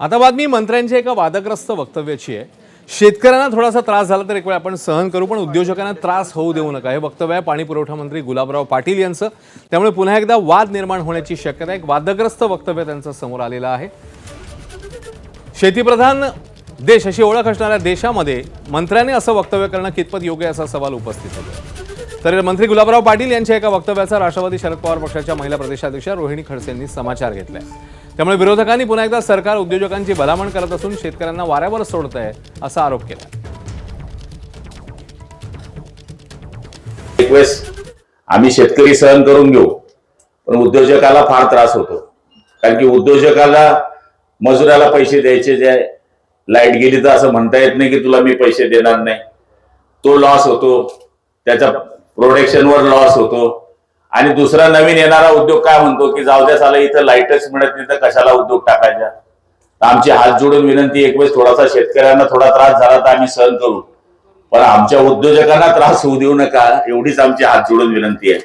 आता बातमी मंत्र्यांच्या एका वादग्रस्त वक्तव्याची आहे। शेतकऱ्यांना थोडासा त्रास झाला तर एक वेळ आपण सहन करू, पण उद्योजकांना त्रास होऊ देऊ नका, हे वक्तव्य आहे पाणी पुरवठा मंत्री गुलाबराव पाटील यांचं। त्यामुळे पुन्हा एकदा वाद निर्माण होण्याची शक्यता आहे। एक वादग्रस्त वक्तव्य त्यांचं समोर आलेलं आहे। शेतीप्रधान देश अशी ओळख असणाऱ्या देशामध्ये मंत्र्यांनी असं वक्तव्य करणं कितपत योग्य असा सवाल उपस्थित होतो। तर मंत्री गुलाबराव पाटील यांच्या एका वक्तव्याचा राष्ट्रवादी शरद पवार पक्षाच्या महिला प्रदेशाध्यक्ष रोहिणी खडसे यांनी समाचार घेतलाय। त्यामुळे विरोधकांनी पुन्हा एकदा सरकार उद्योजकांची भलामण करत असून शेतकऱ्यांना वाऱ्यावर सोडत आहे असा आरोप केला। एक वेळेस आम्ही शेतकरी सहन करून घेऊ, पण उद्योजकाला फार त्रास होतो। कारण की उद्योजकाला मजुराला पैसे द्यायचे, जे लाईट गेली तर असं म्हणता येत नाही की तुला मी पैसे देणार नाही, तो लॉस होतो, त्याच्या प्रोडक्शनवर लॉस होतो। आणि दुसरा नवीन येणारा उद्योग काय म्हणतो की जाऊ द्या साला, इथं लाईटच मिळत नाही तर कशाला उद्योग टाकायचा। आमची हात जोडून विनंती, एक वेळेस थोडासा शेतकऱ्यांना थोडा त्रास झाला तर आम्ही सहन करू, पण आमच्या उद्योजकांना त्रास होऊ देऊ नका, एवढीच आमची हात जोडून विनंती आहे।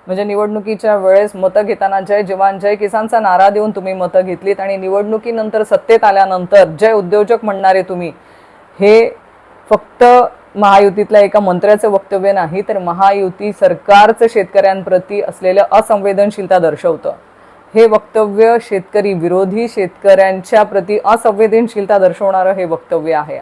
म्हणजे निवडणुकीच्या वेळेस मतं घेताना जय जवान जय किसानचा नारा देऊन तुम्ही मतं घेतलीत आणि निवडणुकीनंतर सत्तेत आल्यानंतर जय उद्योजक म्हणणारे तुम्ही, हे फक्त महायुतीतल्या एका मंत्र्याचं वक्तव्य नाही, तर महायुती सरकारचं शेतकऱ्यांप्रती असलेलं असंवेदनशीलता दर्शवतं। हे वक्तव्य शेतकरी विरोधी, शेतकऱ्यांच्या प्रती असंवेदनशीलता दर्शवणारं हे वक्तव्य आहे।